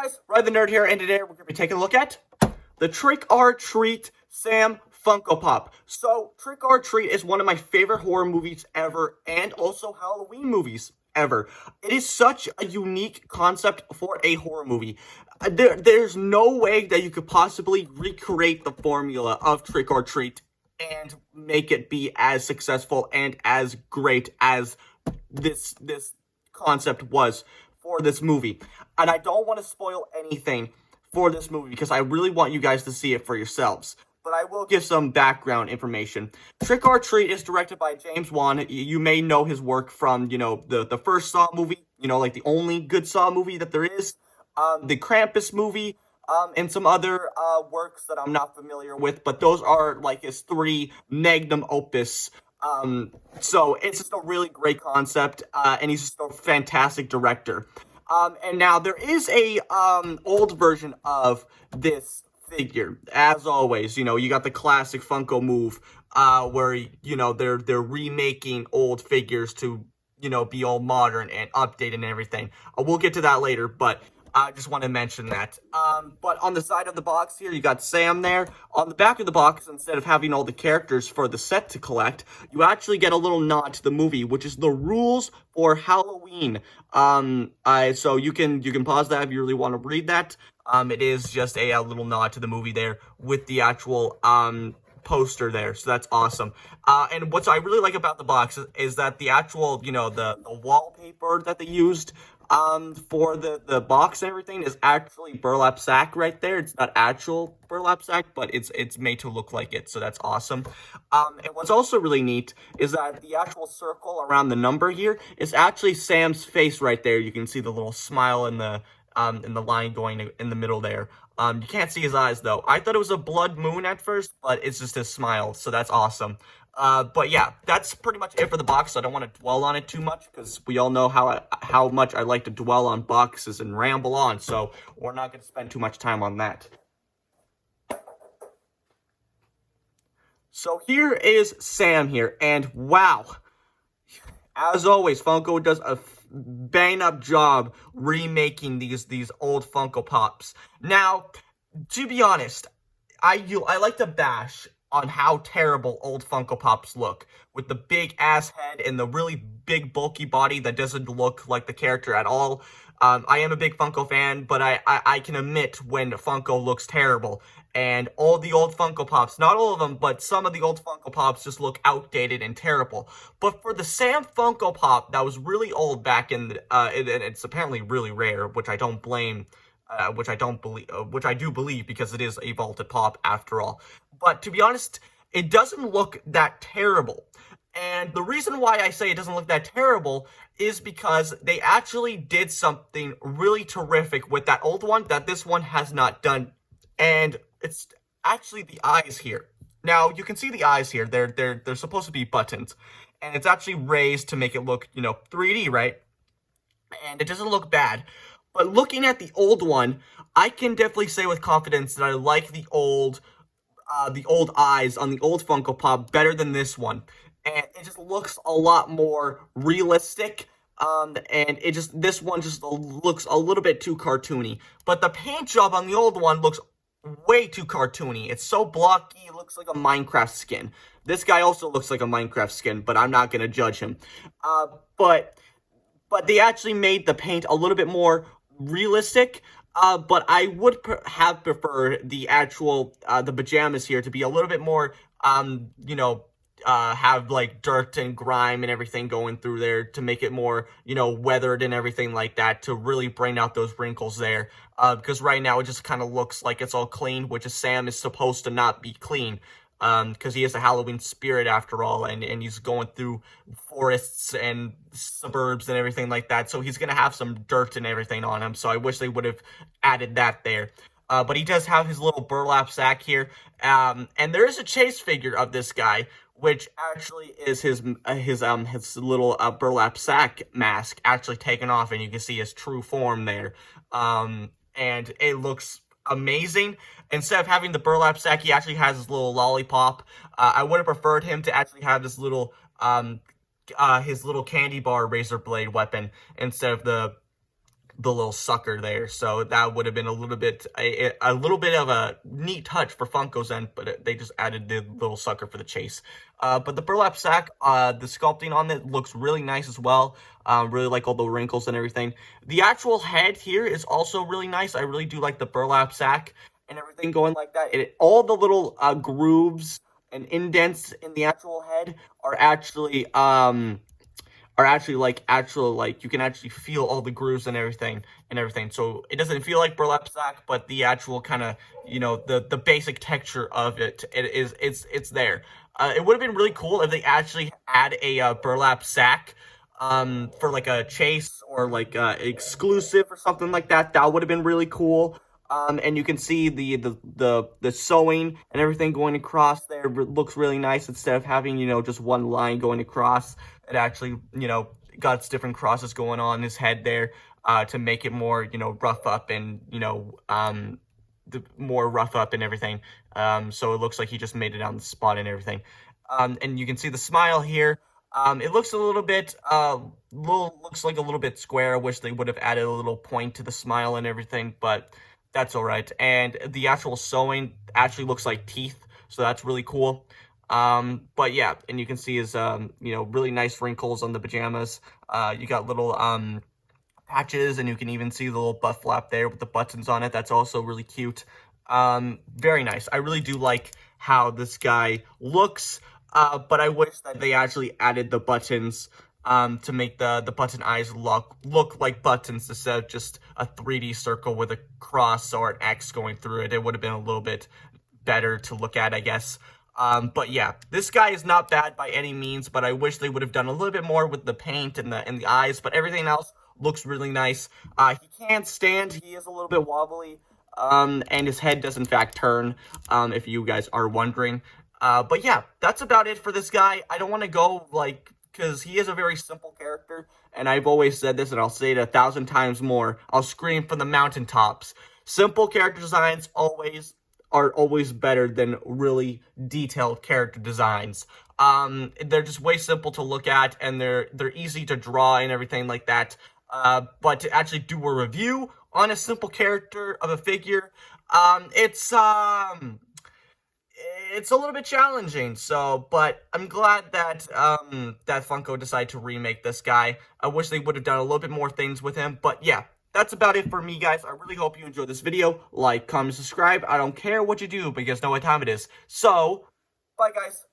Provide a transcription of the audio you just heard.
Guys, Red the Nerd here, and today we're going to be taking a look at the Trick or Treat Sam Funko Pop. So, Trick or Treat is one of my favorite horror movies ever, and also Halloween movies ever. It is such a unique concept for a horror movie. There's no way that you could possibly recreate the formula of Trick or Treat and make it be as successful and as great as this concept was for this movie. And I don't want to spoil anything for this movie because I really want you guys to see it for yourselves. But I will give some background information. Trick or Treat is directed by James Wan. You may know his work from, the first Saw movie, like the only good Saw movie that there is, the Krampus movie, and some other works that I'm not familiar with, but those are like his three magnum opus. So it's just a really great concept, and he's just a fantastic director. And now there is a old version of this figure. As always, you got the classic Funko move, where they're remaking old figures to be all modern and updated and everything. We'll get to that later, but I just want to mention that. But on the side of the box here, you got Sam there. On the back of the box, instead of having all the characters for the set to collect, you actually get a little nod to the movie, which is the rules for Halloween. So you can pause that if you really want to read that. It is just a little nod to the movie there with the actual poster there, so that's awesome. And what I really like about the box is that the actual, the wallpaper that they used for the box and everything is actually burlap sack right there. It's not actual burlap sack, but it's made to look like it, so that's awesome. And what's also really neat is that the actual circle around the number here is actually Sam's face right there. You can see the little smile in the line going in the middle there. You can't see his eyes though. I thought it was a blood moon at first, but it's just his smile, so that's awesome. But yeah, that's pretty much it for the box. I don't want to dwell on it too much because we all know how much I like to dwell on boxes and ramble on, so we're not going to spend too much time on that. So here is Sam here, and wow, as always, Funko does a bang-up job remaking these old Funko Pops. Now, to be honest, I like to bash on how terrible old Funko Pops look, with the big ass head and the really big bulky body that doesn't look like the character at all. I am a big Funko fan, but I can admit when Funko looks terrible. And all the old Funko Pops, not all of them, but some of the old Funko Pops just look outdated and terrible. But for the Sam Funko Pop that was really old back in, it's apparently really rare, which I don't blame, which I do believe because it is a vaulted pop after all. But to be honest, it doesn't look that terrible. And the reason why I say it doesn't look that terrible is because they actually did something really terrific with that old one that this one has not done. And it's actually the eyes here. Now, you can see the eyes here. They're supposed to be buttons. And it's actually raised to make it look, 3D, right? And it doesn't look bad. But looking at the old one, I can definitely say with confidence that I like the old eyes on the old Funko Pop better than this one. And it just looks a lot more realistic. And this one just looks a little bit too cartoony. But the paint job on the old one looks way too cartoony. It's so blocky, it looks like a Minecraft skin. This guy also looks like a Minecraft skin, but I'm not gonna judge him. But they actually made the paint a little bit more realistic. But I would have preferred the actual, the pajamas here to be a little bit more, have like dirt and grime and everything going through there to make it more, weathered and everything like that to really bring out those wrinkles there. Because right now it just kind of looks like it's all clean, which is Sam is supposed to not be clean. Because he has a Halloween spirit after all, and he's going through forests and suburbs and everything like that, so he's gonna have some dirt and everything on him, so I wish they would have added that there. But he does have his little burlap sack here, and there is a chase figure of this guy, which actually is his little burlap sack mask actually taken off, and you can see his true form there, and it looks amazing. Instead of having the burlap sack, he actually has his little lollipop. I would have preferred him to actually have this little, his little candy bar razor blade weapon instead of the the little sucker there. So that would have been a little bit of a neat touch for Funko's end, but they just added the little sucker for the chase. But the burlap sack, the sculpting on it looks really nice as well. Really like all the wrinkles and everything. The actual head here is also really nice. I really do like the burlap sack and everything going like that. All the little grooves and indents in the actual head are actually like you can actually feel all the grooves and everything. So it doesn't feel like burlap sack, but the actual kind of, the basic texture of it's there. It would have been really cool if they actually add a burlap sack for like a chase or like exclusive or something like that. That would have been really cool. And you can see the sewing and everything going across there. It looks really nice instead of having, just one line going across. It actually, got its different crosses going on his head there, to make it more, rough up and, more rough up and everything. So it looks like he just made it on the spot and everything. And you can see the smile here. It looks a little bit, looks like a little bit square. I wish they would have added a little point to the smile and everything, but that's all right. And the actual sewing actually looks like teeth, so that's really cool. But yeah, and you can see his, really nice wrinkles on the pajamas. You got little, patches, and you can even see the little butt flap there with the buttons on it. That's also really cute. Very nice. I really do like how this guy looks, but I wish that they actually added the buttons, to make the button eyes look like buttons instead of just a 3D circle with a cross or an X going through it. It would have been a little bit better to look at, I guess. But yeah, this guy is not bad by any means, but I wish they would have done a little bit more with the paint and the eyes, but everything else looks really nice. He can't stand, he is a little bit wobbly, and his head does in fact turn, if you guys are wondering. But yeah, that's about it for this guy. I don't want to go, because he is a very simple character, and I've always said this, and I'll say it 1,000 times more. I'll scream from the mountaintops. Simple character designs are always better than really detailed character designs. They're just way simple to look at, and they're easy to draw and everything like that. But to actually do a review on a simple character of a figure, it's a little bit challenging. So, but I'm glad that that Funko decided to remake this guy. I wish they would have done a little bit more things with him, but yeah. That's about it for me, guys. I really hope you enjoyed this video. Like, comment, subscribe. I don't care what you do, but you guys know what time it is. So, bye, guys.